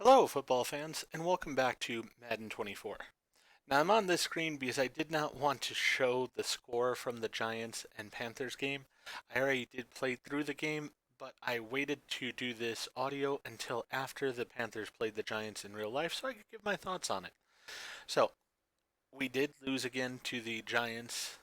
Hello, football fans, and welcome back to Madden 24. Now, I'm on this screen because I did not want to show the score from the Giants and Panthers game. I already did play through the game, but I waited to do this audio until after the Panthers played the Giants in real life so I could give my thoughts on it. So, we did lose again to the Giants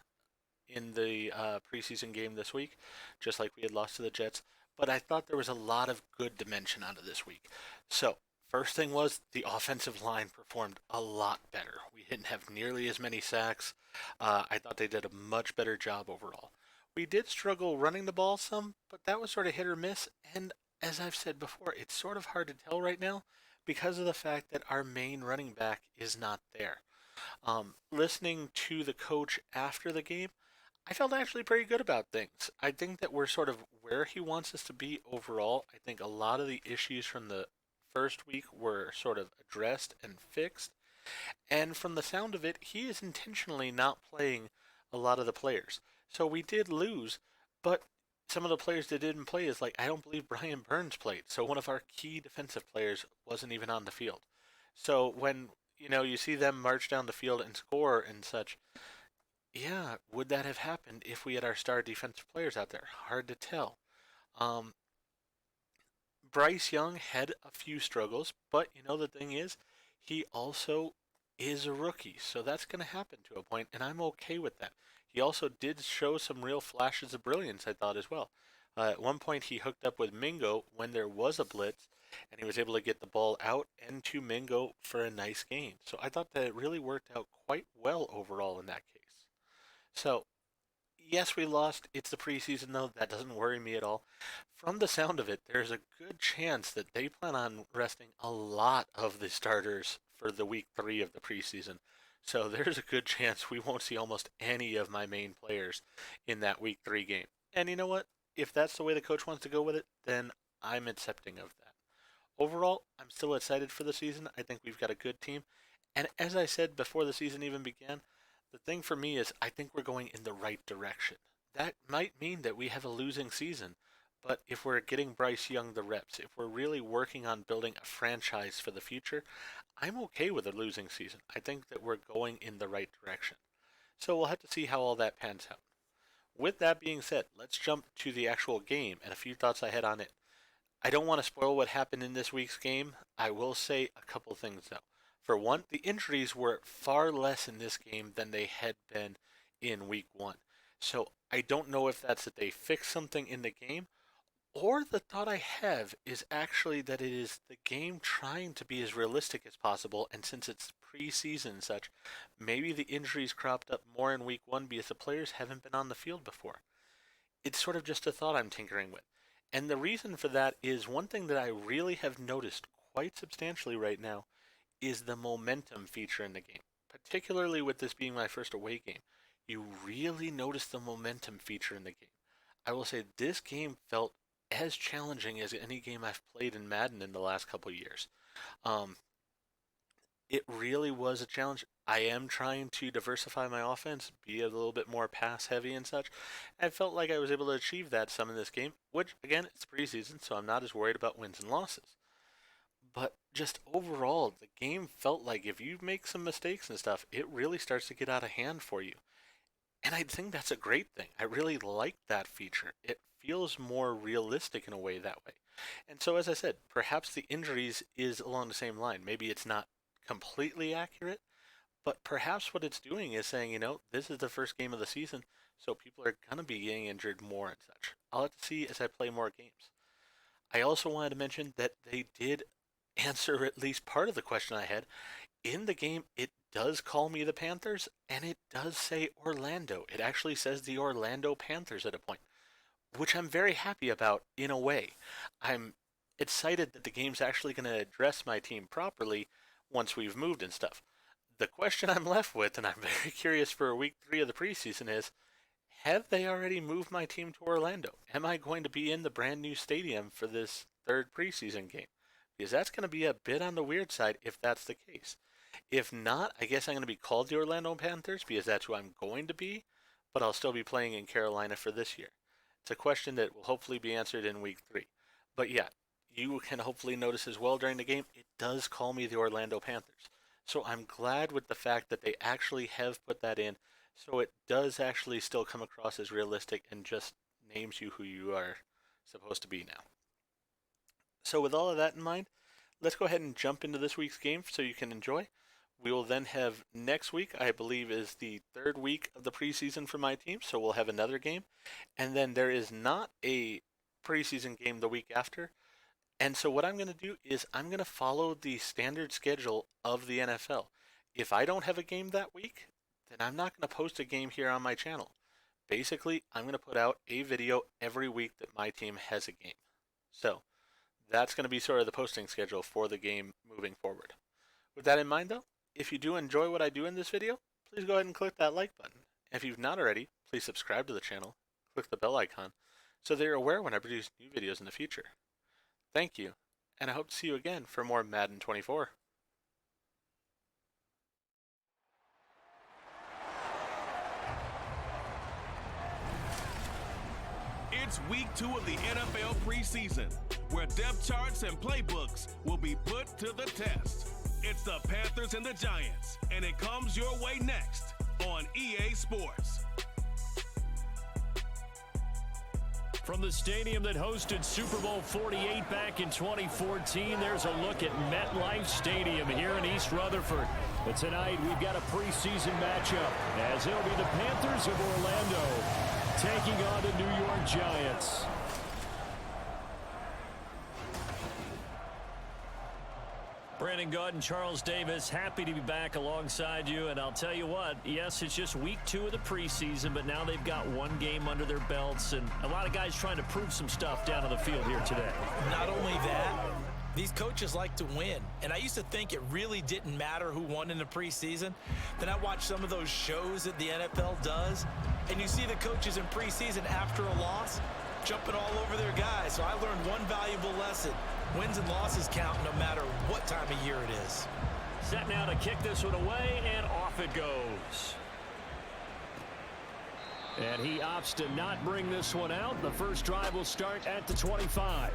in the preseason game this week, just like we had lost to the Jets. But I thought there was a lot of good dimension out of this week. So, first thing was the offensive line performed a lot better. We didn't have nearly as many sacks. I thought they did a much better job overall. We did struggle running the ball some, but that was sort of hit or miss. And as I've said before, it's sort of hard to tell right now because of the fact that our main running back is not there. Listening to the coach after the game, I felt actually pretty good about things. I think that we're sort of where he wants us to be overall. I think a lot of the issues from the first week were sort of addressed and fixed. And from the sound of it, he is intentionally not playing a lot of the players. So we did lose, but some of the players that didn't play is like, I don't believe Brian Burns played. So one of our key defensive players wasn't even on the field. So when, you see them march down the field and score and such, yeah, would that have happened if we had our star defensive players out there? Hard to tell. Um, Bryce Young had a few struggles, but the thing is, he also is a rookie, so that's going to happen to a point, and I'm okay with that. He also did show some real flashes of brilliance, I thought, as well. At one point, he hooked up with Mingo when there was a blitz, and he was able to get the ball out and to Mingo for a nice gain. So I thought that it really worked out quite well overall in that case. So yes, we lost. It's the preseason, though. That doesn't worry me at all. From the sound of it, there's a good chance that they plan on resting a lot of the starters for the week 3 of the preseason. So there's a good chance we won't see almost any of my main players in that week 3 game. And you know what? If that's the way the coach wants to go with it, then I'm accepting of that. Overall, I'm still excited for the season. I think we've got a good team. And as I said before the season even began, the thing for me is I think we're going in the right direction. That might mean that we have a losing season, but if we're getting Bryce Young the reps, if we're really working on building a franchise for the future, I'm okay with a losing season. I think that we're going in the right direction. So we'll have to see how all that pans out. With that being said, let's jump to the actual game and a few thoughts I had on it. I don't want to spoil what happened in this week's game. I will say a couple things though. For one, the injuries were far less in this game than they had been in week 1. So I don't know if that's that they fixed something in the game, or the thought I have is actually that it is the game trying to be as realistic as possible, and since it's preseason and such, maybe the injuries cropped up more in week 1 because the players haven't been on the field before. It's sort of just a thought I'm tinkering with. And the reason for that is one thing that I really have noticed quite substantially right now is the momentum feature in the game. Particularly with this being my first away game, you really notice the momentum feature in the game. I will say this game felt as challenging as any game I've played in Madden in the last couple of years. Um, it really was a challenge. I am trying to diversify my offense, be a little bit more pass heavy and such. I felt like I was able to achieve that some in this game, which again, it's preseason, so I'm not as worried about wins and losses. But just overall, the game felt like if you make some mistakes and stuff, it really starts to get out of hand for you. And I think that's a great thing. I really like that feature. It feels more realistic in a way that way. And so, as I said, perhaps the injuries is along the same line. Maybe it's not completely accurate, but perhaps what it's doing is saying, this is the first game of the season, so people are going to be getting injured more and such. I'll have to see as I play more games. I also wanted to mention that they did answer at least part of the question I had. In the game, it does call me the Panthers, and it does say Orlando. It actually says the Orlando Panthers at a point, which I'm very happy about in a way. I'm excited that the game's actually going to address my team properly once we've moved and stuff. The question I'm left with, and I'm very curious for week 3 of the preseason, is have they already moved my team to Orlando? Am I going to be in the brand new stadium for this third preseason game? Because that's going to be a bit on the weird side if that's the case. If not, I guess I'm going to be called the Orlando Panthers because that's who I'm going to be, but I'll still be playing in Carolina for this year. It's a question that will hopefully be answered in week 3. But yeah, you can hopefully notice as well during the game, it does call me the Orlando Panthers. So I'm glad with the fact that they actually have put that in, so it does actually still come across as realistic and just names you who you are supposed to be now. So with all of that in mind, let's go ahead and jump into this week's game so you can enjoy. We will then have next week, I believe, is the third week of the preseason for my team, so we'll have another game. And then there is not a preseason game the week after. And so what I'm going to do is I'm going to follow the standard schedule of the NFL. If I don't have a game that week, then I'm not going to post a game here on my channel. Basically, I'm going to put out a video every week that my team has a game. So that's going to be sort of the posting schedule for the game moving forward. With that in mind, though, if you do enjoy what I do in this video, please go ahead and click that like button. If you've not already, please subscribe to the channel, click the bell icon, so that you're aware when I produce new videos in the future. Thank you, and I hope to see you again for more Madden 24. It's week 2 of the NFL preseason, where depth charts and playbooks will be put to the test. It's the Panthers and the Giants, and it comes your way next on EA Sports. From the stadium that hosted Super Bowl 48 back in 2014, there's a look at MetLife Stadium here in East Rutherford. But tonight, we've got a preseason matchup, as it'll be the Panthers of Orlando taking on the New York Giants. Brandon Gaud and Charles Davis, happy to be back alongside you. And I'll tell you what, yes, it's just week 2 of the preseason, but now they've got one game under their belts, and a lot of guys trying to prove some stuff down on the field here today. Not only that, these coaches like to win. And I used to think it really didn't matter who won in the preseason. Then I watched some of those shows that the NFL does, and you see the coaches in preseason after a loss jumping all over their guys. So I learned one valuable lesson. Wins and losses count no matter what time of year it is. Set now to kick this one away, and off it goes. And he opts to not bring this one out. The first drive will start at the 25.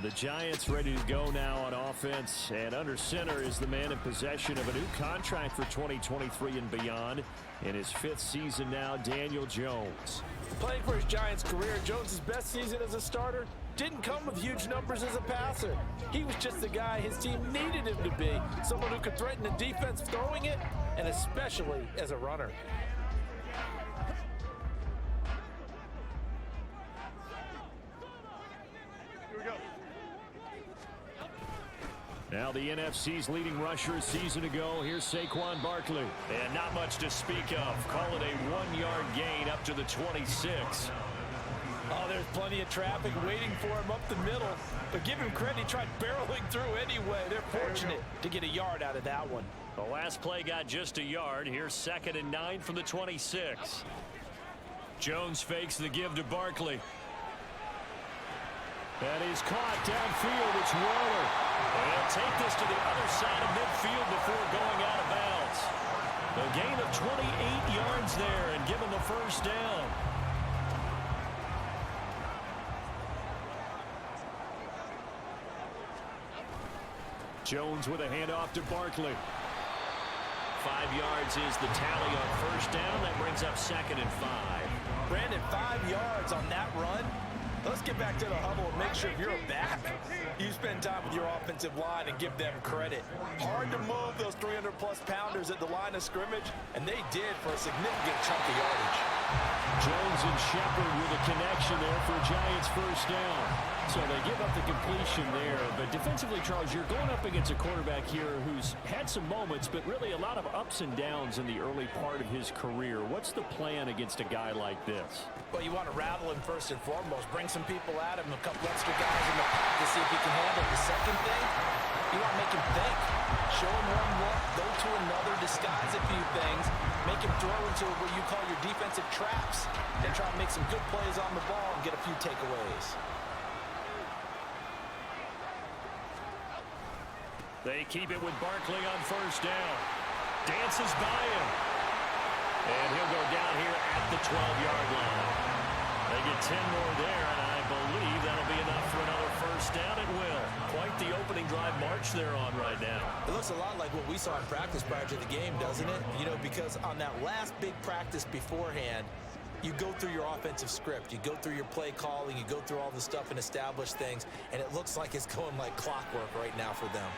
The Giants ready to go now on offense, and under center is the man in possession of a new contract for 2023 and beyond. In his 5th season now, Daniel Jones. Playing for his Giants career, Jones' best season as a starter didn't come with huge numbers as a passer. He was just the guy his team needed him to be, someone who could threaten the defense throwing it, and especially as a runner. Now the NFC's leading rusher a season ago. Here's Saquon Barkley. And not much to speak of. Call it a 1-yard gain up to the 26. Oh, there's plenty of traffic waiting for him up the middle. But give him credit, he tried barreling through anyway. They're fortunate to get a yard out of that one. The last play got just a yard. Here's 2nd and 9 from the 26. Jones fakes the give to Barkley. That is caught downfield. It's Waller. They'll take this to the other side of midfield before going out of bounds. A gain of 28 yards there and give him the first down. Jones with a handoff to Barkley. 5 yards is the tally on first down. That brings up 2nd and 5. Brandon, 5 yards on that run. Let's get back to the huddle and make sure you're back. You spend time with your offensive line and give them credit. Hard to move those 300-plus pounders at the line of scrimmage, and they did for a significant chunk of yardage. Jones and Shepard with a connection there for Giants first down. So they give up the completion there. But defensively, Charles, you're going up against a quarterback here who's had some moments, but really a lot of ups and downs in the early part of his career. What's the plan against a guy like this? Well, you want to rattle him first and foremost. Bring some people at him, a couple extra guys in the pack to see if he can handle it. The second thing, you want to make him think. Show him one look, go to another, disguise a few things, make him throw into what you call your defensive traps, and try to make some good plays on the ball and get a few takeaways. They keep it with Barkley on first down. Dances by him. And he'll go down here at the 12-yard line. They get 10 more there, and I believe that'll be enough for another first first down at will. Quite the opening drive march they're on right now. It looks a lot like what we saw in practice prior to the game, doesn't it? You know, because on that last big practice beforehand, you go through your offensive script. You go through your play calling. You go through all the stuff and establish things. And it looks like it's going like clockwork right now for them.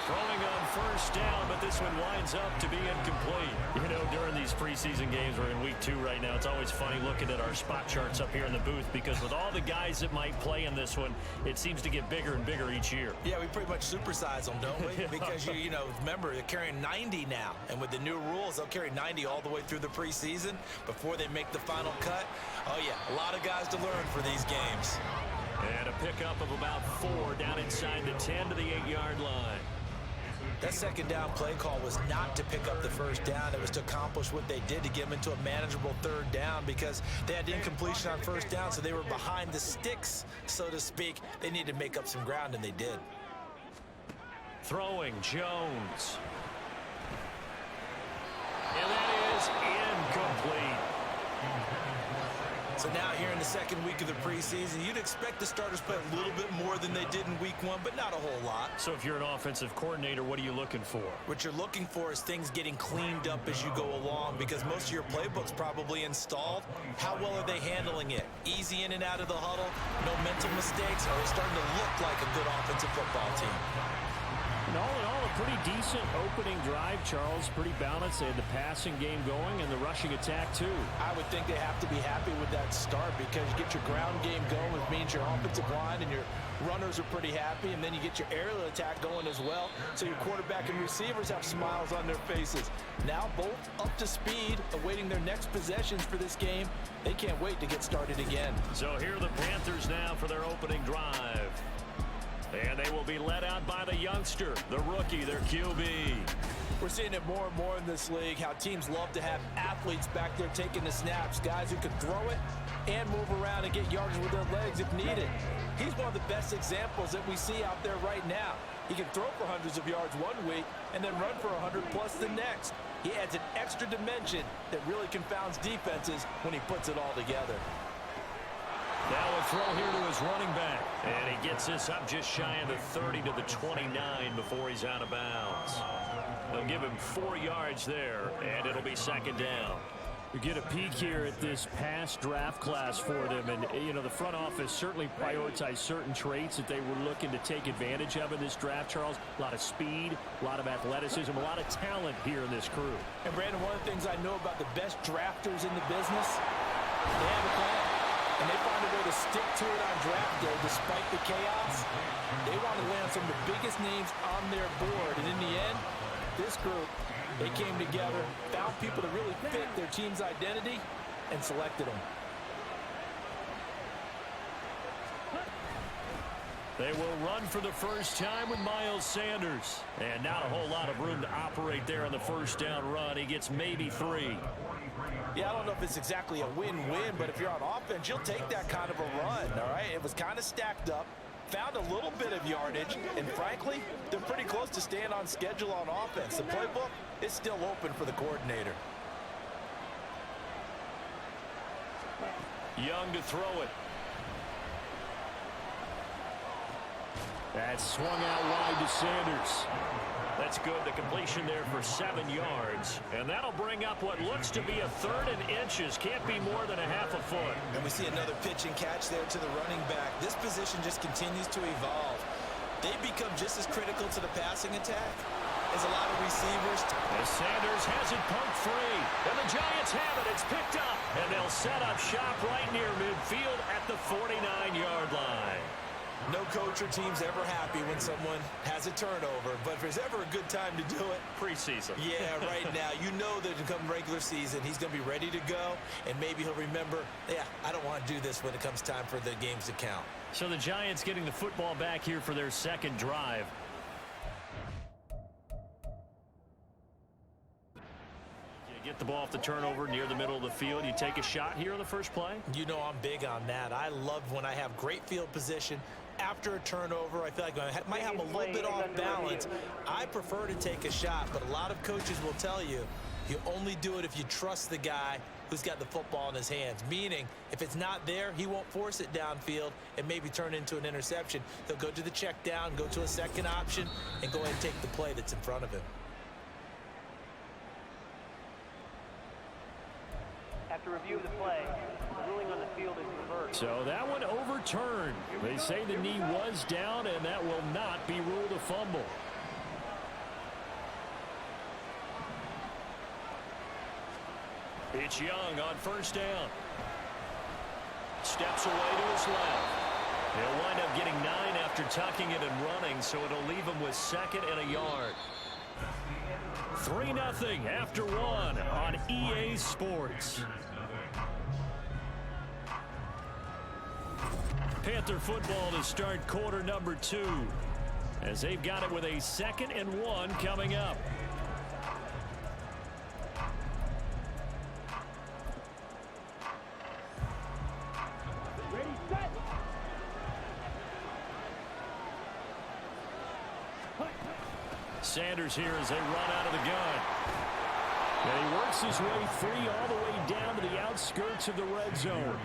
Throwing on first down, but this one winds up to be incomplete. You know, during these preseason games, we're in week 2 right now. It's always funny looking at our spot charts up here in the booth because with all the guys that might play in this one, it seems to get bigger and bigger each year. Yeah, we pretty much supersize them, don't we? Because, you know, remember, they're carrying 90 now. And with the new rules, they'll carry 90 all the way through the preseason before they make the final cut. Oh, yeah, a lot of guys to learn for these games. And a pickup of about 4 down inside the 10 to the 8-yard line. That second down play call was not to pick up the first down. It was to accomplish what they did to get them into a manageable third down because they had incompletion on first down, so they were behind the sticks, so to speak. They needed to make up some ground, and they did. Throwing, Jones. And that is incomplete. So now here in the second week of the preseason, you'd expect the starters to play a little bit more than they did in week 1, but not a whole lot. So if you're an offensive coordinator, what are you looking for? What you're looking for is things getting cleaned up as you go along because most of your playbook's probably installed. How well are they handling it? Easy in and out of the huddle, no mental mistakes, or are they starting to look like a good offensive football team? And all in all, a pretty decent opening drive, Charles. Pretty balanced. They had the passing game going and the rushing attack, too. I would think they have to be happy with that start because you get your ground game going, which means your offensive line and your runners are pretty happy, and then you get your aerial attack going as well, so your quarterback and receivers have smiles on their faces. Now both up to speed, awaiting their next possessions for this game. They can't wait to get started again. So here are the Panthers now for their opening drive. And they will be led out by the youngster, the rookie, their QB. We're seeing it more and more in this league, how teams love to have athletes back there taking the snaps, guys who can throw it and move around and get yards with their legs if needed. He's one of the best examples that we see out there right now. He can throw for hundreds of yards one week and then run for 100+ the next. He adds an extra dimension that really confounds defenses when he puts it all together. Now a throw here to his running back. And he gets this up just shy of the 30 to the 29 before he's out of bounds. They'll give him 4 yards there, and it'll be second down. You get a peek here at this past draft class for them, and you know the front office certainly prioritized certain traits that they were looking to take advantage of in this draft, Charles. A lot of speed, a lot of athleticism, a lot of talent here in this crew. And Brandon, one of the things I know about the best drafters in the business, they have a plan. And they find a way to stick to it on draft day despite the chaos. They want to land some of the biggest names on their board. And in the end, this group, they came together, found people that really fit their team's identity, and selected them. They will run for the first time with Miles Sanders. And not a whole lot of room to operate there on the first down run. He gets maybe 3. Yeah, I don't know if it's exactly a win-win, but if you're on offense, you'll take that kind of a run, all right? It was kind of stacked up, found a little bit of yardage, and frankly, they're pretty close to staying on schedule on offense. The playbook is still open for the coordinator. Young to throw it. That's swung out wide to Sanders. That's good. The completion there for 7 yards. And that'll bring up what looks to be a 3rd and inches. Can't be more than a half a foot. And we see another pitch and catch there to the running back. This position just continues to evolve. They become just as critical to the passing attack as a lot of receivers. As Sanders has it pumped free. And the Giants have it. It's picked up. And they'll set up shop right near midfield at the 49-yard line. No coach or team's ever happy when someone has a turnover, but if there's ever a good time to do it, preseason. Yeah, right now. You know that come regular season, he's going to be ready to go, and maybe he'll remember, yeah, I don't want to do this when it comes time for the games to count. So the Giants getting the football back here for their second drive. Get the ball off the turnover near the middle of the field. You take a shot here on the first play? You know I'm big on that. I love when I have great field position. After a turnover, I feel like I might have a little bit off balance. I prefer to take a shot, but a lot of coaches will tell you, you only do it if you trust the guy who's got the football in his hands, meaning if it's not there, he won't force it downfield and maybe turn into an interception. He'll go to the check down, go to a second option, and go ahead and take the play that's in front of him. After review of the play, the ruling on the field is reversed. So that one overturned. They say the knee was down, and that will not be ruled a fumble. It's Young on first down. Steps away to his left. He'll wind up getting 9 after tucking it and running, so it'll leave him with 2nd and a yard. 3-0 after 1 on EA Sports. Panther football to start quarter number 2, as they've got it with a 2nd and 1 coming up. Sanders here as they run out of the gun. And he works his way free all the way down to the outskirts of the red zone.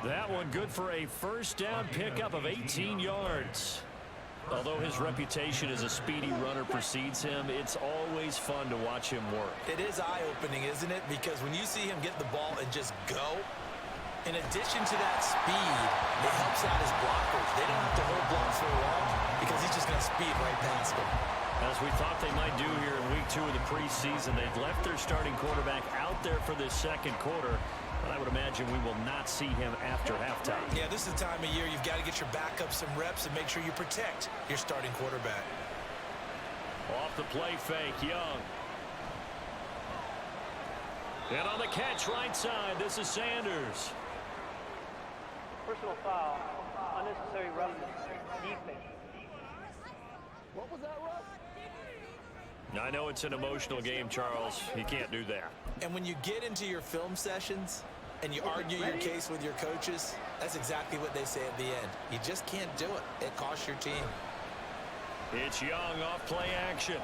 That one good for a first down pickup of 18 yards. Although his reputation as a speedy runner precedes him, it's always fun to watch him work. It is eye-opening, isn't it? Because when you see him get the ball and just go, in addition to that speed, it helps out his blockers. They don't have to hold blocks for long because he's just going to speed right past them. As we thought they might do here in week 2 of the preseason, they've left their starting quarterback out there for this second quarter. But I would imagine we will not see him after halftime. Yeah, this is the time of year you've got to get your backup some reps and make sure you protect your starting quarterback. Off the play fake, Young. And on the catch right side, this is Sanders. Personal foul, unnecessary roughness, defense. What was that, Russ? I know it's an emotional game, Charles. You can't do that. And when you get into your film sessions and you argue your case with your coaches, that's exactly what they say at the end. You just can't do it. It costs your team. It's Young off play action.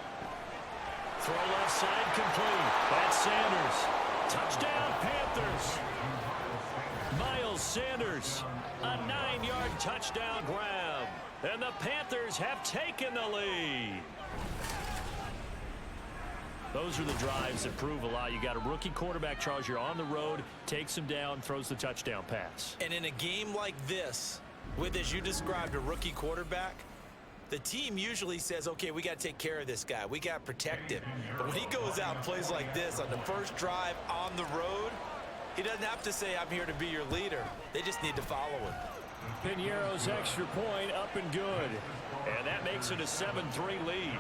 Throw left side complete. That's Sanders. Touchdown, Panthers. Miles Sanders, a 9-yard touchdown grab. And the Panthers have taken the lead. Those are the drives that prove a lot. You got a rookie quarterback, Charles. You're on the road, takes him down, throws the touchdown pass. And in a game like this, with, as you described, a rookie quarterback, the team usually says, okay, we got to take care of this guy. We got to protect him. But when he goes out and plays like this on the first drive on the road, he doesn't have to say, I'm here to be your leader. They just need to follow him. Piñeiro's extra point up and good. And that makes it a 7-3 lead.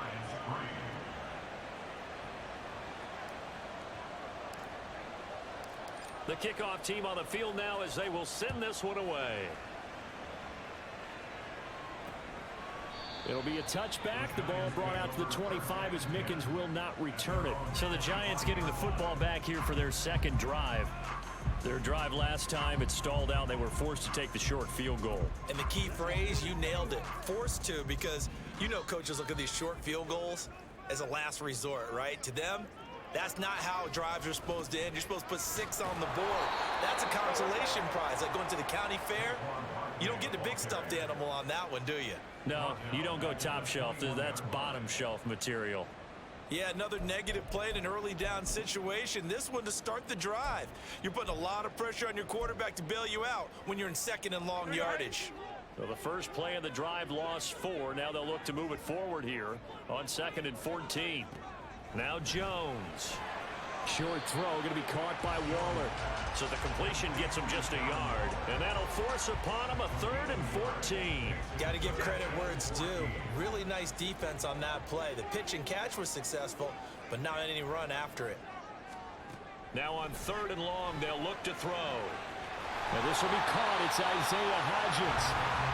The kickoff team on the field now as they will send this one away. It'll be a touchback. The ball brought out to the 25 as Mickens will not return it. So the Giants getting the football back here for their second drive. Their drive last time, it stalled out. They were forced to take the short field goal. And the key phrase, you nailed it. Forced to, because you know coaches look at these short field goals as a last resort, right? To them, that's not how drives are supposed to end. You're supposed to put 6 on the board. That's a consolation prize. Like going to the county fair, you don't get the big stuffed animal on that one, do you? No, you don't go top shelf. That's bottom shelf material. Yeah, another negative play in an early down situation. This one to start the drive. You're putting a lot of pressure on your quarterback to bail you out when you're in second and long yardage. Well, the first play of the drive lost 4. Now they'll look to move it forward here on 2nd and 14. Now Jones. Short throw going to be caught by Waller. So the completion gets him just a yard. And that'll force upon him a 3rd and 14. Got to give credit where it's due. Really nice defense on that play. The pitch and catch was successful, but not any run after it. Now on 3rd and long, they'll look to throw. Now this will be caught. It's Isaiah Hodgins.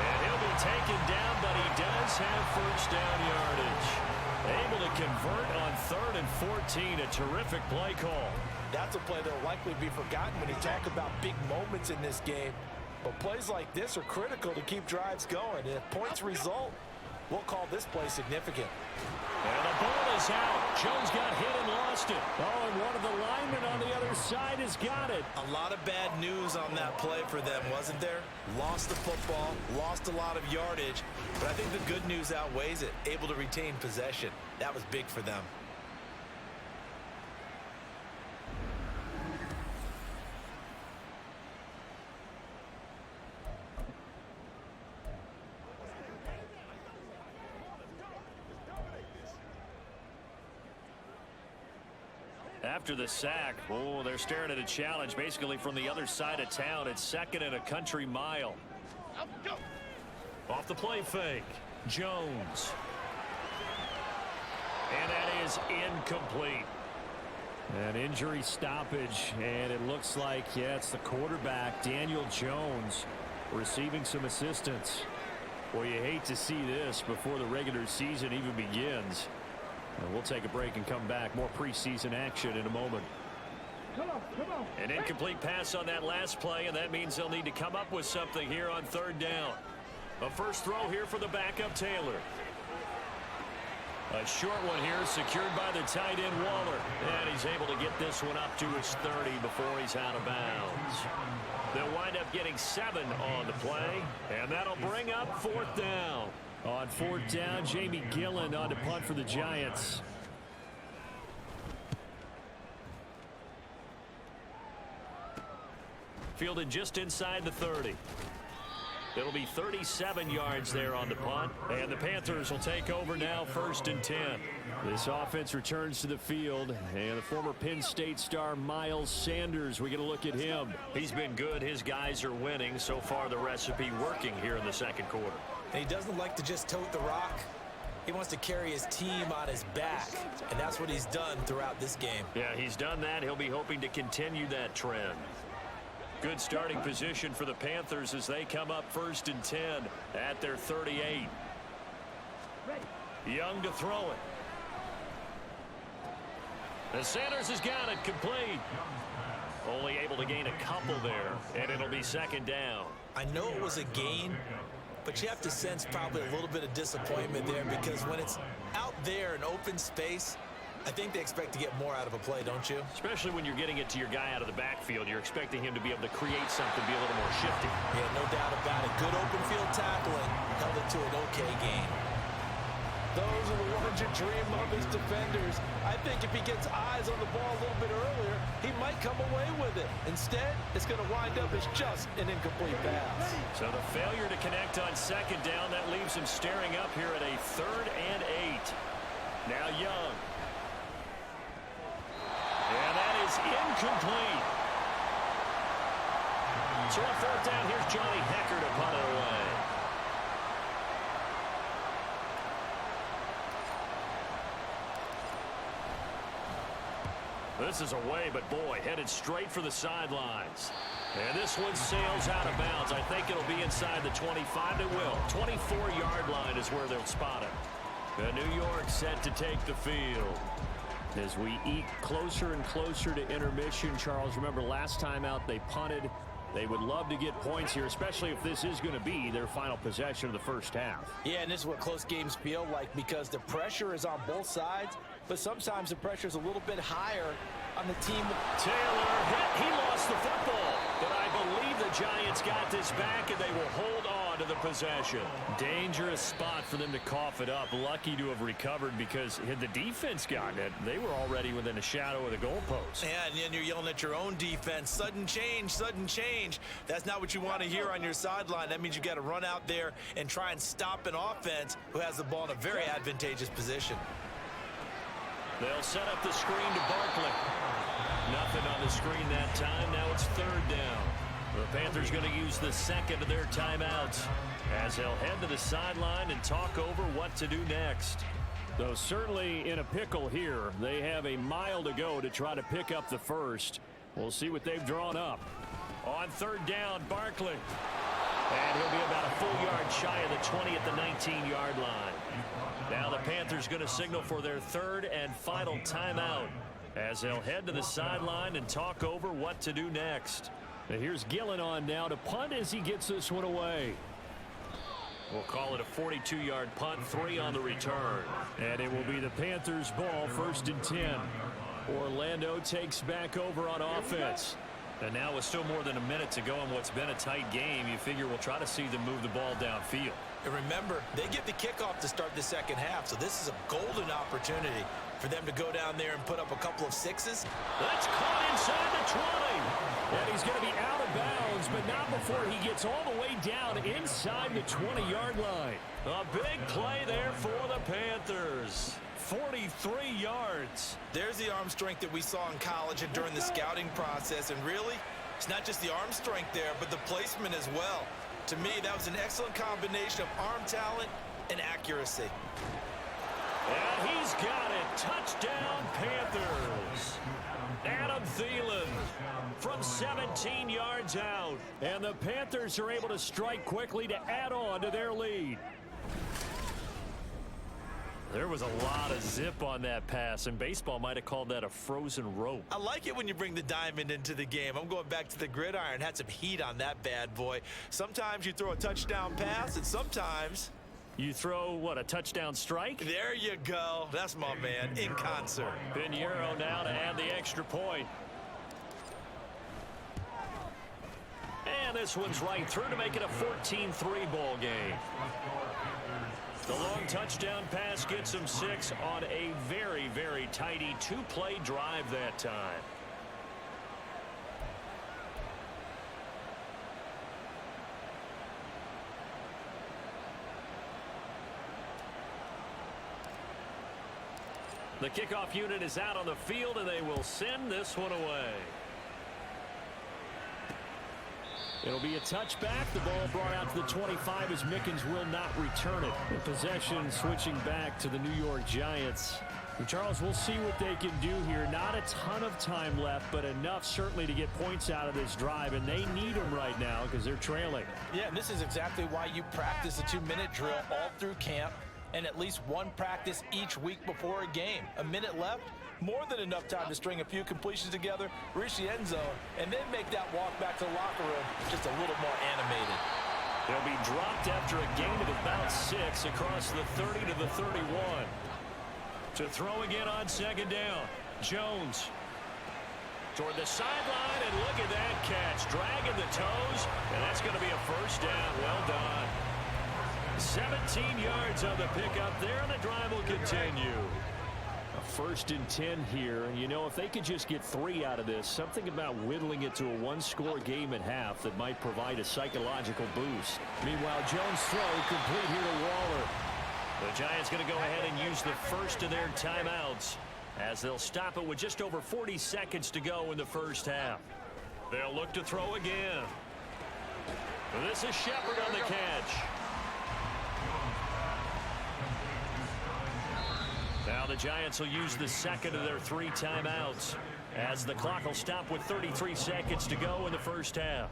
And he'll be taken down, but he does have first down yardage. Able to convert on 3rd and 14. A terrific play call. That's a play that will likely be forgotten when you talk about big moments in this game. But plays like this are critical to keep drives going. And if points result, We'll call this play significant. And the ball is out. Jones got hit and lost it. Oh, and one of the linemen on the other side has got it. A lot of bad news on that play for them, wasn't there? Lost the football, lost a lot of yardage, but I think the good news outweighs it. Able to retain possession. That was big for them. After the sack, oh, they're staring at a challenge basically from the other side of town. It's 2nd and a country mile. Off the play fake, Jones. And that is incomplete. An injury stoppage, and it looks like, yeah, it's the quarterback, Daniel Jones, receiving some assistance. Well, you hate to see this before the regular season even begins. And we'll take a break and come back. More preseason action in a moment. Come on. An incomplete pass on that last play, and that means they'll need to come up with something here on 3rd down. A first throw here for the backup Taylor. A short one here secured by the tight end Waller. And he's able to get this one up to his 30 before he's out of bounds. They'll wind up getting 7 on the play, and that'll bring up 4th down. On 4th down, Jamie Gillen on to punt for the Giants. Fielded just inside the 30. It'll be 37 yards there on the punt, and the Panthers will take over now, 1st and 10. This offense returns to the field, and the former Penn State star Miles Sanders, we get a look at him. He's been good. His guys are winning. So far, the recipe working here in the 2nd quarter. And he doesn't like to just tote the rock. He wants to carry his team on his back, and that's what he's done throughout this game. Yeah, he's done that. He'll be hoping to continue that trend. Good starting position for the Panthers as they come up 1st and 10 at their 38. Young to throw it. And Sanders has got it complete. Only able to gain a couple there, and it'll be 2nd down. I know it was a gain, but you have to sense probably a little bit of disappointment there because when it's out there in open space, I think they expect to get more out of a play, don't you? Especially when you're getting it to your guy out of the backfield. You're expecting him to be able to create something, be a little more shifty. Yeah, no doubt about it. Good open field tackling held it to an okay gain. Those are the ones you dream of as defenders. I think if he gets eyes on the ball a little bit earlier, he might come away with it. Instead, it's going to wind up as just an incomplete pass. So the failure to connect on 2nd down, that leaves him staring up here at a 3rd and 8. Now Young. And that is incomplete. So on 4th down, here's Johnny Hecker to punt it away. This is away, but boy, headed straight for the sidelines. And this one sails out of bounds. I think it'll be inside the 25. It will. 24-yard line is where they'll spot it. And New York set to take the field. As we eke closer and closer to intermission, Charles, remember last time out they punted. They would love to get points here, especially if this is going to be their final possession of the 1st half. Yeah, and this is what close games feel like because the pressure is on both sides, but sometimes the pressure is a little bit higher on the team. Taylor hit. He lost the football, but I believe the Giants got this back, and they will hold on to the possession. Dangerous spot for them to cough it up. Lucky to have recovered because had the defense gotten it, they were already within a shadow of the goalpost. Yeah, and then you're yelling at your own defense. Sudden change, sudden change. That's not what you want to hear on your sideline. That means you got to run out there and try and stop an offense who has the ball in a very advantageous position. They'll set up the screen to Barkley. Nothing on the screen that time. Now it's 3rd down. The Panthers going to use the 2nd of their timeouts as they'll head to the sideline and talk over what to do next. Though certainly in a pickle here. They have a mile to go to try to pick up the 1st. We'll see what they've drawn up. On 3rd down, Barkley. And he'll be about a full yard shy of the 20 at the 19-yard line. Now the Panthers going to signal for their 3rd and final timeout as they'll head to the sideline and talk over what to do next. Now here's Gillen on now to punt as he gets this one away. We'll call it a 42-yard punt, 3 on the return. And it will be the Panthers' ball, 1st and 10. Orlando takes back over on offense. And now with still more than a minute to go in what's been a tight game, you figure we'll try to see them move the ball downfield. And remember, they get the kickoff to start the second half, so this is a golden opportunity for them to go down there and put up a couple of sixes. That's caught inside the 20. And he's going to be out of bounds, but not before he gets all the way down inside the 20-yard line. A big play there for the Panthers. 43 yards. There's the arm strength that we saw in college and during the scouting process. And really, it's not just the arm strength there, but the placement as well. To me, that was an excellent combination of arm talent and accuracy. And he's got it. Touchdown, Panthers. Adam Thielen from 17 yards out. And the Panthers are able to strike quickly to add on to their lead. There was a lot of zip on that pass, and baseball might have called that a frozen rope. I like it when you bring the diamond into the game. I'm going back to the gridiron. Had some heat on that bad boy. Sometimes you throw a touchdown pass, and sometimes you throw, what, a touchdown strike? There you go. That's my man, in concert. Pinheiro now to add the extra point. And this one's right through to make it a 14-3 ball game. The long touchdown pass gets him 6 on a very, very tidy 2-play drive that time. The kickoff unit is out on the field, and they will send this one away. It'll be a touchback. The ball brought out to the 25 as Mickens will not return it. The possession switching back to the New York Giants. And Charles, we'll see what they can do here. Not a ton of time left, but enough certainly to get points out of this drive, and they need them right now because they're trailing. Yeah, and this is exactly why you practice a 2-minute drill all through camp and at least one practice each week before a game. A minute left, more than enough time to string a few completions together, reach the end zone, and then make that walk back to the locker room just a little more animated. They'll be dropped after a gain of about 6 across the 30 to the 31. To throw again on 2nd down. Jones toward the sideline, and look at that catch. Dragging the toes, and that's going to be a 1st down. Well done. 17 yards on the pickup there, and the drive will continue. A 1st and 10 here, and you know, if they could just get 3 out of this, something about whittling it to a 1-score game at half that might provide a psychological boost. Meanwhile, Jones' throw complete here to Waller. The Giants going to go ahead and use the first of their timeouts as they'll stop it with just over 40 seconds to go in the 1st half. They'll look to throw again. This is Shepard on the catch. Now the Giants will use the 2nd of their 3 timeouts as the clock will stop with 33 seconds to go in the 1st half.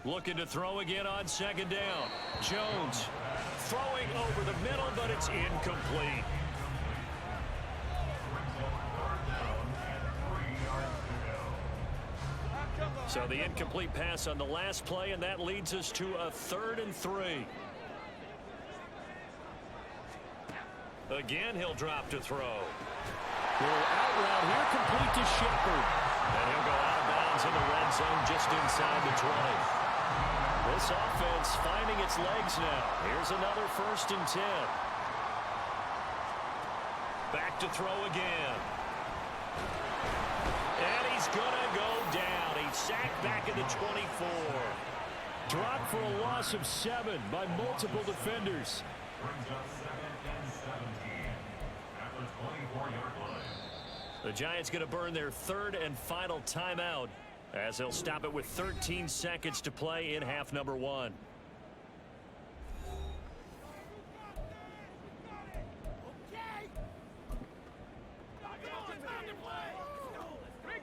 Looking to throw again on 2nd down. Jones throwing over the middle, but it's incomplete. So the incomplete pass on the last play, and that leads us to a 3rd and 3. Again, he'll drop to throw. Little out route here, complete to Shepard. And he'll go out of bounds in the red zone just inside the 20. This offense finding its legs now. Here's another 1st and 10. Back to throw again. And he's going to go down. He's sacked back at the 24. Dropped for a loss of 7 by multiple defenders. The Giants going to burn their 3rd and final timeout as they'll stop it with 13 seconds to play in half number 1.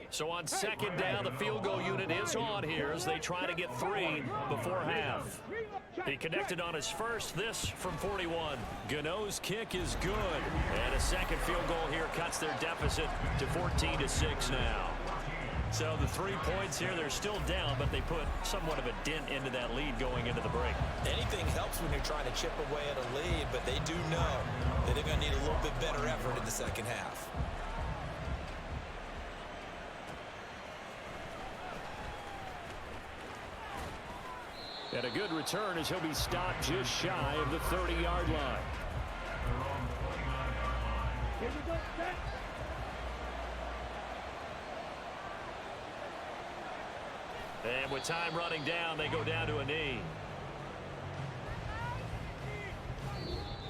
So on 2nd down, the field goal unit is on here as they try to get 3 before half. He connected on his first, this from 41. Gano's kick is good. And a 2nd field goal here cuts their deficit to 14-6 now. So the 3 points here, they're still down, but they put somewhat of a dent into that lead going into the break. Anything helps when you're trying to chip away at a lead, but they do know that they're going to need a little bit better effort in the second half. And a good return as he'll be stopped just shy of the 30-yard line. Here we go, set. And with time running down, they go down to a knee.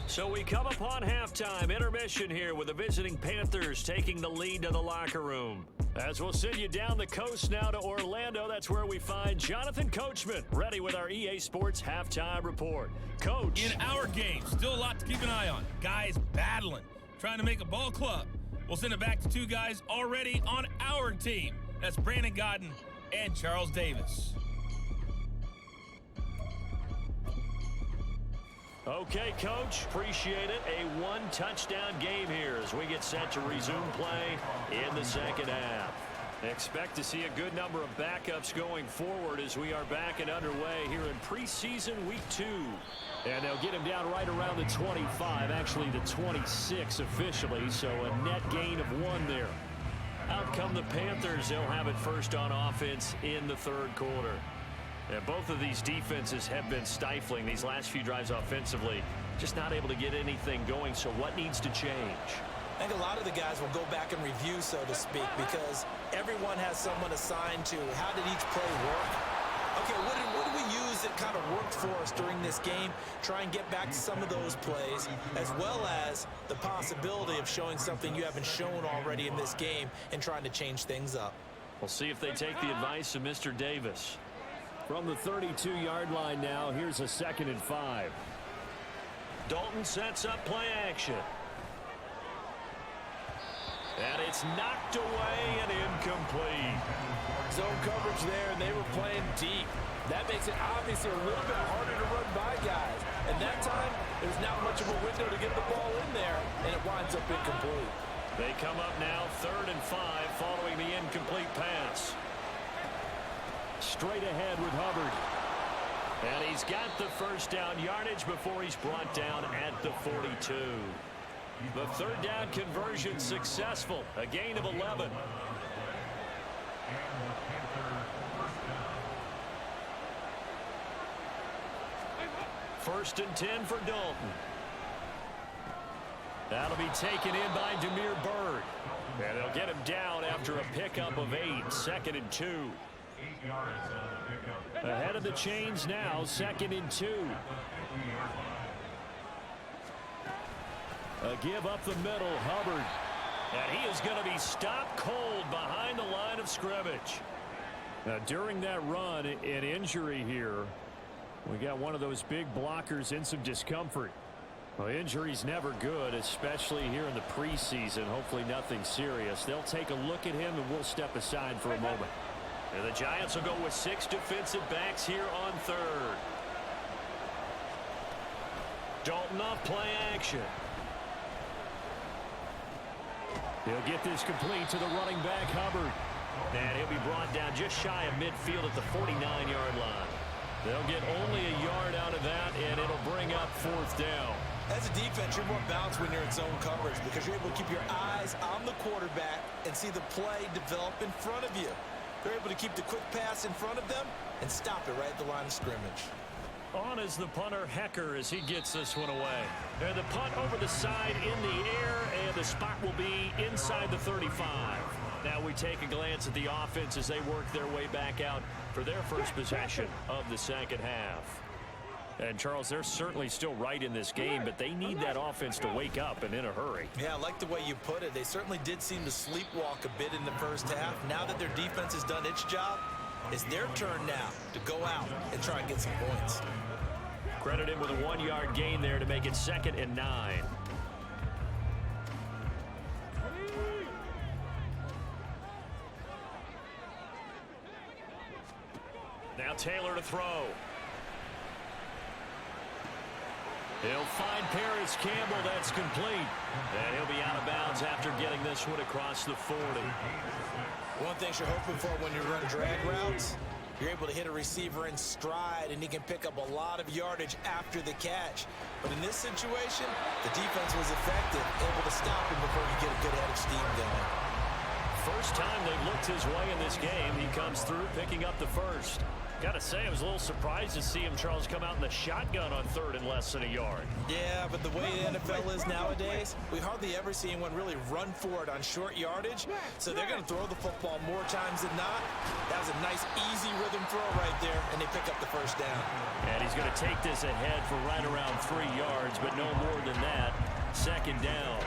So we come upon halftime, intermission here with the visiting Panthers taking the lead to the locker room. As we'll send you down the coast now to Orlando, that's where we find Jonathan Coachman, ready with our EA Sports halftime report. Coach. In our game, still a lot to keep an eye on. Guys battling, trying to make a ball club. We'll send it back to 2 guys already on our team. That's Brandon Godden and Charles Davis. Okay, Coach, appreciate it. A 1-touchdown game here as we get set to resume play in the second half. Expect to see a good number of backups going forward as we are back and underway here in preseason week 2. And they'll get him down right around the 25, actually the 26 officially, so a net gain of 1 there. Out come the Panthers. They'll have it first on offense in the third quarter. And both of these defenses have been stifling these last few drives offensively. Just not able to get anything going, so what needs to change? I think a lot of the guys will go back and review, so to speak, because everyone has someone assigned to how did each play work. Okay, what did we use that kind of worked for us during this game? Try and get back to some of those plays, as well as the possibility of showing something you haven't shown already in this game and trying to change things up. We'll see if they take the advice of Mr. Davis. From the 32-yard line now, here's a 2nd and 5. Dalton sets up play action. And it's knocked away and incomplete. Zone coverage there, and they were playing deep. That makes it obviously a little bit harder to run by guys. And that time, there's not much of a window to get the ball in there, and it winds up incomplete. They come up now 3rd and 5 following the incomplete pass. Straight ahead with Hubbard. And he's got the first down yardage before he's brought down at the 42. The 3rd down conversion successful. A gain of 11. First and 10 for Dalton. That'll be taken in by Demir Bird. And they'll get him down after a pickup of 8. 2nd and 2. Ahead of the chains now, 2nd and 2. A give up the middle, Hubbard. And he is going to be stopped cold behind the line of scrimmage. Now, during that run, an injury here. We got one of those big blockers in some discomfort. Well, injury's never good, especially here in the preseason. Hopefully nothing serious. They'll take a look at him, and we'll step aside for a moment. And the Giants will go with 6 defensive backs here on 3rd. Dalton off play action. He'll get this complete to the running back, Hubbard. And he'll be brought down just shy of midfield at the 49-yard line. They'll get only a yard out of that, and it'll bring up 4th down. As a defense, you're more balanced when you're in zone coverage because you're able to keep your eyes on the quarterback and see the play develop in front of you. They're able to keep the quick pass in front of them and stop it right at the line of scrimmage. On is the punter, Hecker, as he gets this one away. And the punt over the side in the air, and the spot will be inside the 35. Now we take a glance at the offense as they work their way back out for their first possession of the second half. And, Charles, they're certainly still right in this game, but they need that offense to wake up and in a hurry. Yeah, I like the way you put it. They certainly did seem to sleepwalk a bit in the first half. Now that their defense has done its job, it's their turn now to go out and try and get some points. Credit him with a 1-yard gain there to make it 2nd and 9. Now Taylor to throw. He'll find Paris Campbell. That's complete. And he'll be out of bounds after getting this one across the 40. One thing you're hoping for when you run drag routes, you're able to hit a receiver in stride, and he can pick up a lot of yardage after the catch. But in this situation, the defense was effective, able to stop him before you get a good head of steam going. First time they've looked his way in this game, he comes through picking up the first. Gotta say, I was a little surprised to see him, Charles, come out in the shotgun on third and less than a yard. Yeah, but the way the NFL is nowadays, we hardly ever see anyone really run for it on short yardage. So they're going to throw the football more times than not. That was a nice, easy rhythm throw right there, and they pick up the first down. And he's going to take this ahead for right around 3 yards, but no more than that. Second down.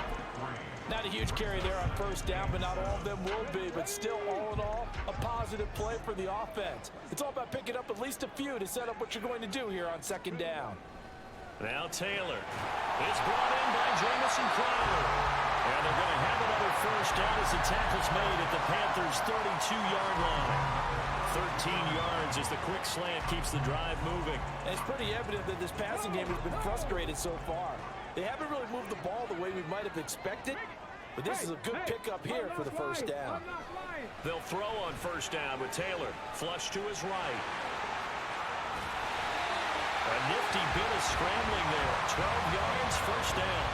Not a huge carry there on first down, but not all of them will be. But still, all in all, a positive play for the offense. It's all about picking up at least a few to set up what you're going to do here on second down. Now Taylor. It's brought in by Jamison Crowder. And they're going to have another first down as the tackle's made at the Panthers' 32-yard line. 13 yards as the quick slant keeps the drive moving. And it's pretty evident that this passing game has been frustrated so far. They haven't really moved the ball the way we might have expected, but this is a good pickup here for the first down. They'll throw on first down with Taylor. Flush to his right. A nifty bit of scrambling there. 12 yards, first down.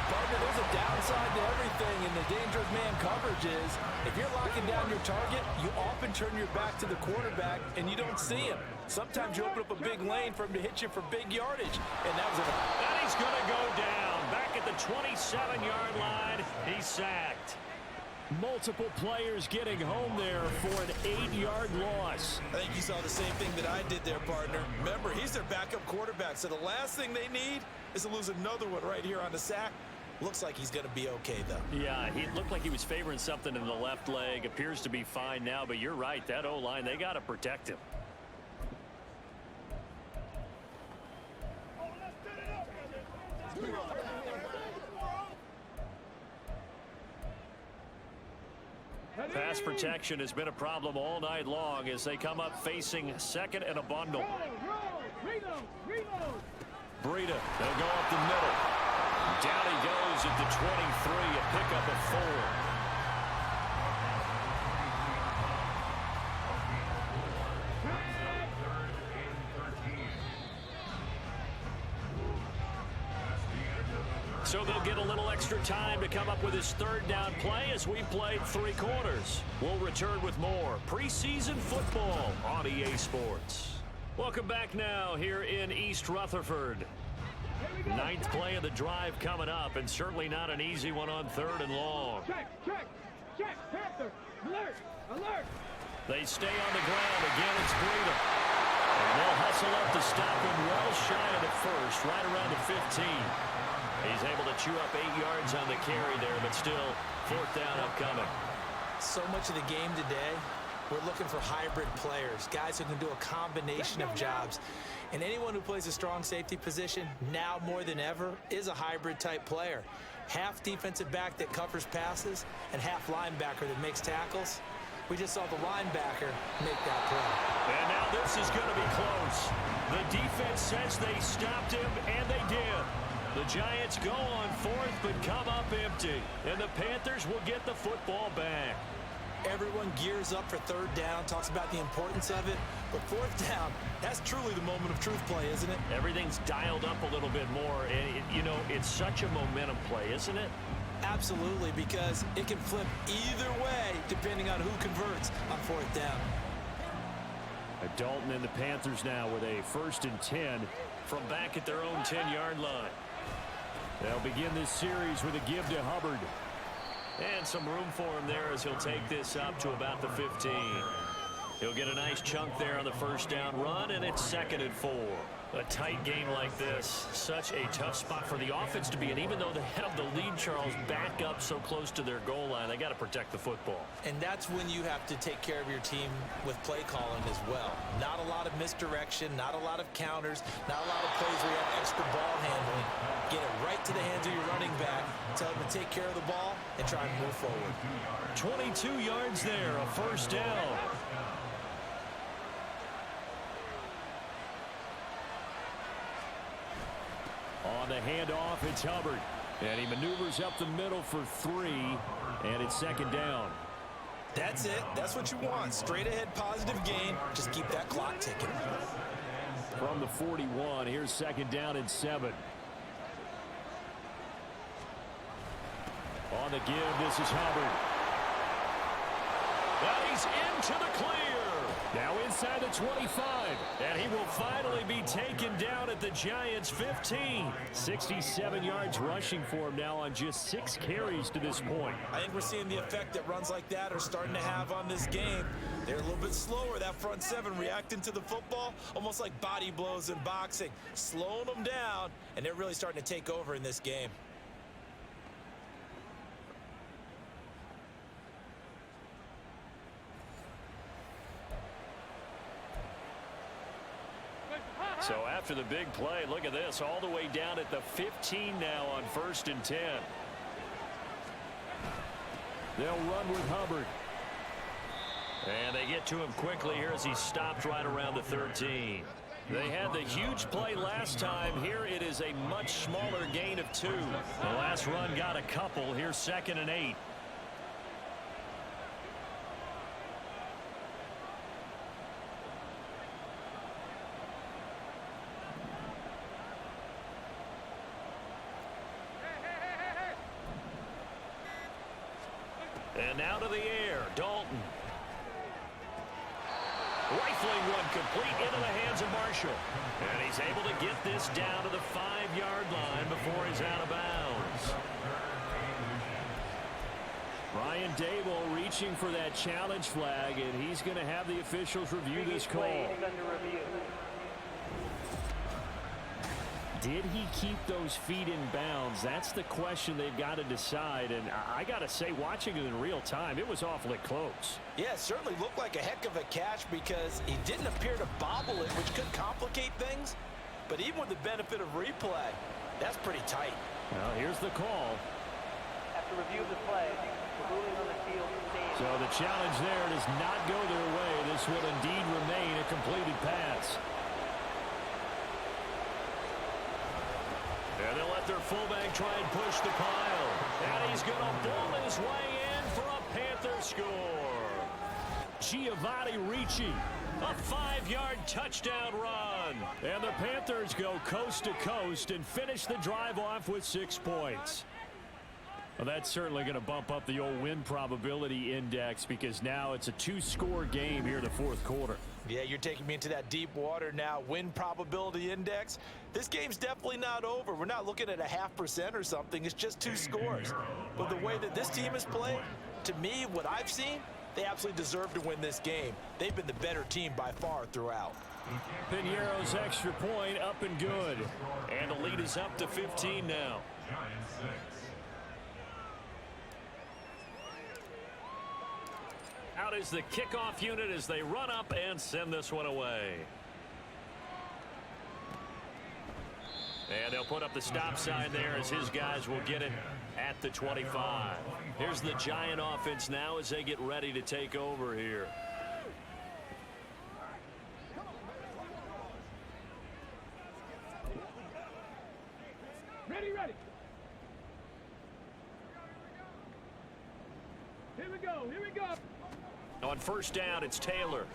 Partner, there's a downside to everything, and the dangerous man coverage is if you're locking down your target, you often turn your back to the quarterback and you don't see him. Sometimes you open up a big lane for him to hit you for big yardage, and that was And he's going to go down. Back at the 27-yard line, he's sacked. Multiple players getting home there for an 8-yard loss. I think you saw the same thing that I did there, partner. Remember, he's their backup quarterback, so the last thing they need is to lose another one right here on the sack. Looks like he's going to be okay, though. Yeah, he looked like he was favoring something in the left leg. Appears to be fine now, but you're right. That O-line, they got to protect him. Pass protection has been a problem all night long as they come up facing second and a bundle. Breida, they'll go up the middle. Down he goes at the 23, a pickup of 4. So they'll get a little extra time to come up with his third down play as we played 3 quarters. We'll return with more preseason football on EA Sports. Welcome back now here in East Rutherford. 9th play of the drive coming up, and certainly not an easy one on third and long. Check, Panther, alert, alert. They stay on the ground. Again, it's Breida. And they'll hustle up to stop him well shy of the first, right around the 15. He's able to chew up 8 yards on the carry there, but still, 4th down upcoming. So much of the game today, we're looking for hybrid players, guys who can do a combination of jobs. And anyone who plays a strong safety position, now more than ever, is a hybrid type player. Half defensive back that covers passes and half linebacker that makes tackles. We just saw the linebacker make that play. And now this is going to be close. The defense says they stopped him, and they did. The Giants go on 4th, but come up empty. And the Panthers will get the football back. Everyone gears up for 3rd down, talks about the importance of it. But 4th down, that's truly the moment of truth play, isn't it? Everything's dialed up a little bit more. And, you know, it's such a momentum play, isn't it? Absolutely, because it can flip either way depending on who converts on 4th down. Dalton and the Panthers now with a 1st and 10 from back at their own 10-yard line. They'll begin this series with a give to Hubbard. And some room for him there as he'll take this up to about the 15. He'll get a nice chunk there on the 1st down run, and it's 2nd and 4. A tight game like this, such a tough spot for the offense to be in. Even though they have the lead, Charles, back up so close to their goal line, they got to protect the football. And that's when you have to take care of your team with play calling as well. Not a lot of misdirection, not a lot of counters, not a lot of plays where you have extra ball handling. Get it right to the hands of your running back, tell him to take care of the ball, and try and move forward. 22 yards there, a 1st down. On the handoff, it's Hubbard. And he maneuvers up the middle for 3, and it's second down. That's it. That's what you want. Straight ahead positive gain. Just keep that clock ticking. From the 41, here's second down and 7. On the give, this is Hubbard. And he's into the clear. Now inside the 25. And he will finally be taken down at the Giants' 15. 67 yards rushing for him now on just 6 carries to this point. I think we're seeing the effect that runs like that are starting to have on this game. They're a little bit slower, that front 7 reacting to the football, almost like body blows in boxing, slowing them down, and they're really starting to take over in this game. So after the big play, look at this, all the way down at the 15 now on 1st and 10. They'll run with Hubbard. And they get to him quickly here as he stopped right around the 13. They had the huge play last time. Here it is a much smaller gain of 2. The last run got a couple. Here's 2nd and 8. And now to the air, Dalton. Rifling one complete into the hands of Marshall. And he's able to get this down to the 5-yard line before he's out of bounds. Brian Dable reaching for that challenge flag, and he's going to have the officials review this call. Did he keep those feet in bounds? That's the question they've got to decide. And I got to say, watching it in real time, it was awfully close. Yeah, it certainly looked like a heck of a catch because he didn't appear to bobble it, which could complicate things. But even with the benefit of replay, that's pretty tight. Well, here's the call. After review of the play, the ruling on the field stands. So the challenge there does not go their way. This will indeed remain a completed pass. And they'll let their fullback try and push the pile. And he's going to bowl his way in for a Panther score. Giovanni Ricci, a 5-yard touchdown run. And the Panthers go coast to coast and finish the drive off with 6 points. Well, that's certainly going to bump up the old win probability index because now it's a 2-score game here in the 4th quarter. Yeah, you're taking me into that deep water now. Win probability index. This game's definitely not over. We're not looking at a 0.5% or something. It's just 2 scores. But the way that this team has played, to me, what I've seen, they absolutely deserve to win this game. They've been the better team by far throughout. Pinheiro's extra point up and good. And the lead is up to 15 now. Out is the kickoff unit as they run up and send this one away. And they'll put up the stop sign there as his guys will get it at the 25. Here's the Giant offense now as they get ready to take over here. Ready, ready. Here we go, here we go. On 1st down, it's Taylor.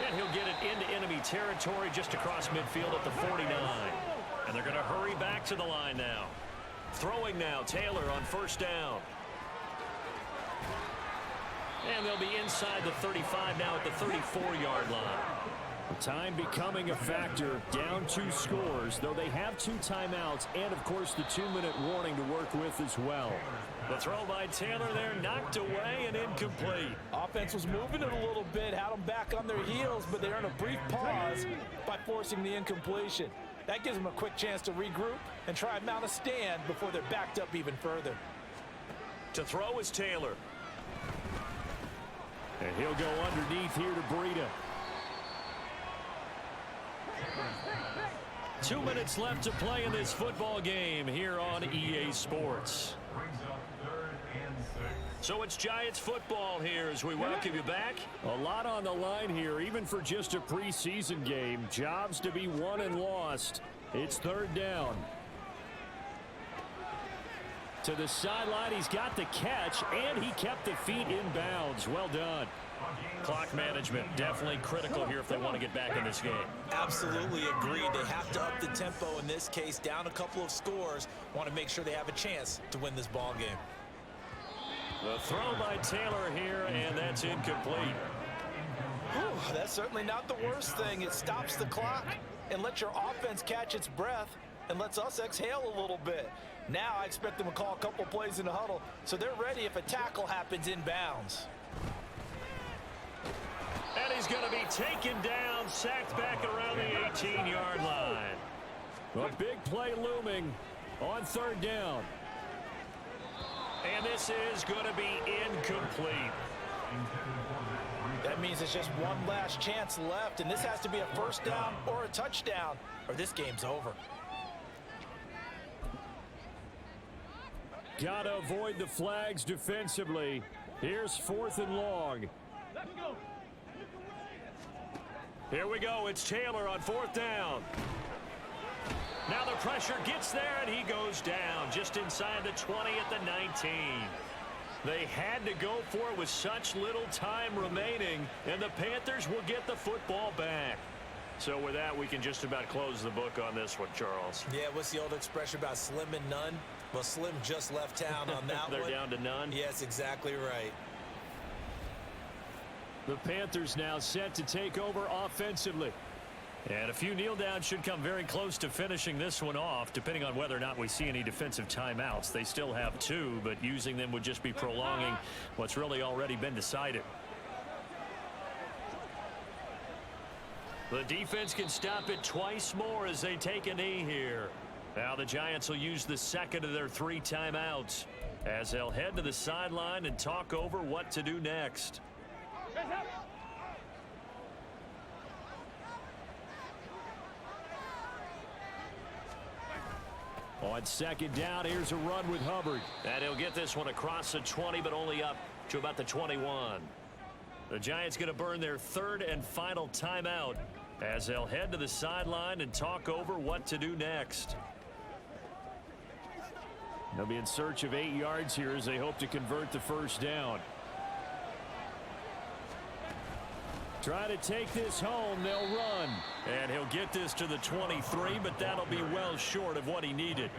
And he'll get it into enemy territory just across midfield at the 49. And they're going to hurry back to the line now. Throwing now, Taylor on 1st down. And they'll be inside the 35 now at the 34-yard line. Time becoming a factor, down 2 scores, though they have 2 timeouts and, of course, the 2-minute warning to work with as well. The throw by Taylor there knocked away and incomplete. Offense was moving it a little bit, had them back on their heels, but they earned a brief pause by forcing the incompletion. That gives them a quick chance to regroup and try and mount a stand before they're backed up even further. To throw is Taylor. And he'll go underneath here to Breida. 2 minutes left to play in this football game here on EA Sports. So it's Giants football here as we welcome you back. A lot on the line here, even for just a preseason game. Jobs to be won and lost. It's third down. To the sideline, he's got the catch, and he kept the feet in bounds. Well done. Clock management, definitely critical here if they want to get back in this game. Absolutely agreed. They have to up the tempo in this case, down a couple of scores. Want to make sure they have a chance to win this ball game. The throw by Taylor here, and that's incomplete. Whew, that's certainly not the worst thing. It stops the clock and lets your offense catch its breath and lets us exhale a little bit. Now I expect them to call a couple plays in the huddle so they're ready if a tackle happens in bounds. And he's going to be taken down, sacked back around the 18-yard line. A big play looming on third down. And this is going to be incomplete. That means it's just one last chance left, and this has to be a first down or a touchdown, or this game's over. Got to avoid the flags defensively. Here's 4th and long. Let's go. Here we go. It's Taylor on 4th down. Now the pressure gets there, and he goes down just inside the 20 at the 19. They had to go for it with such little time remaining, and the Panthers will get the football back. So with that, we can just about close the book on this one, Charles. Yeah, what's the old expression about slim and none? Well, Slim just left town on that They're one. down to none? Yes, exactly right. The Panthers now set to take over offensively. And a few kneel downs should come very close to finishing this one off, depending on whether or not we see any defensive timeouts. They still have 2, but using them would just be prolonging what's really already been decided. The defense can stop it twice more as they take a knee here. Now the Giants will use the second of their 3 timeouts as they'll head to the sideline and talk over what to do next. On second down, here's a run with Hubbard. And he'll get this one across the 20, but only up to about the 21. The Giants going to burn their 3rd and final timeout as they'll head to the sideline and talk over what to do next. They'll be in search of 8 yards here as they hope to convert the first down. Try to take this home. They'll run. And he'll get this to the 23, but that'll be well short of what he needed.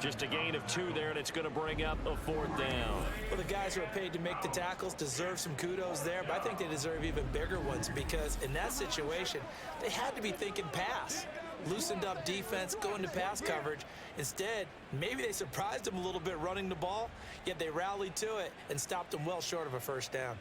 Just a gain of 2 there, and it's going to bring up a 4th down. Well, the guys who are paid to make the tackles deserve some kudos there, but I think they deserve even bigger ones because in that situation, they had to be thinking pass. Loosened up defense, going to pass coverage. Instead, maybe they surprised them a little bit running the ball, yet they rallied to it and stopped them well short of a first down.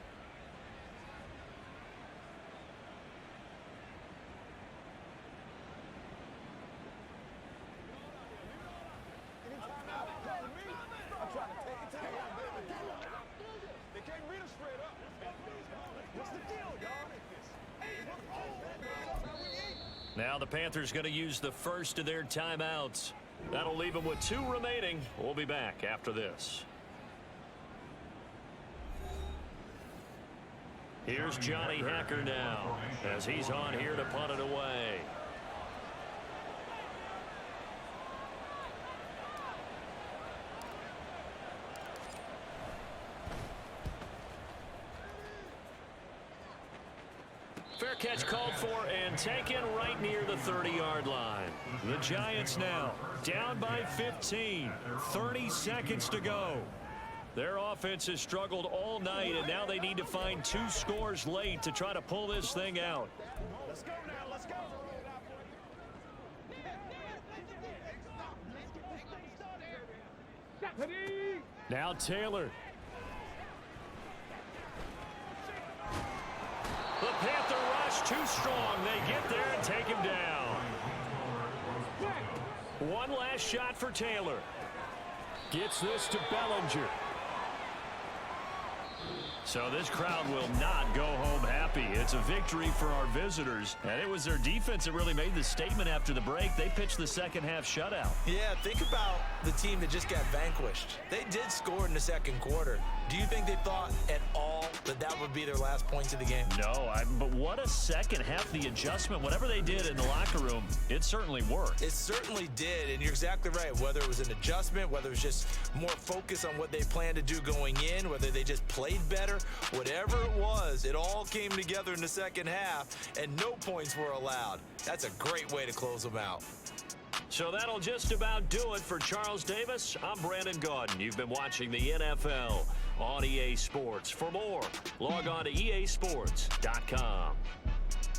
Now the Panthers going to use the first of their timeouts. That'll leave them with 2 remaining. We'll be back after this. Here's Johnny Hacker now as he's on here to punt it away. Fair catch called for and taken right near the 30-yard line. The Giants now down by 15. 30 seconds to go. Their offense has struggled all night, and now they need to find 2 scores late to try to pull this thing out. Let's go now. Let's go. Now Taylor. The Panther rush too strong. They get there and take him down. One last shot for Taylor. Gets this to Bellinger. So this crowd will not go home happy. It's a victory for our visitors. And it was their defense that really made the statement after the break. They pitched the second half shutout. Yeah, think about the team that just got vanquished. They did score in the second quarter, Do you think they thought at all that that would be their last points of the game? No, but what a second half, the adjustment. Whatever they did in the locker room, it certainly worked. It certainly did, and you're exactly right. Whether it was an adjustment, whether it was just more focus on what they planned to do going in, whether they just played better, whatever it was, it all came together in the second half, and no points were allowed. That's a great way to close them out. So that'll just about do it for Charles Davis. I'm Brandon Gaudin. You've been watching the NFL on EA Sports. For more, log on to easports.com.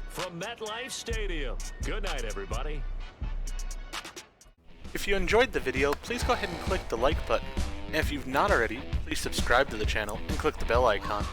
From MetLife Stadium, good night, everybody. If you enjoyed the video, please go ahead and click the like button. And if you've not already, please subscribe to the channel and click the bell icon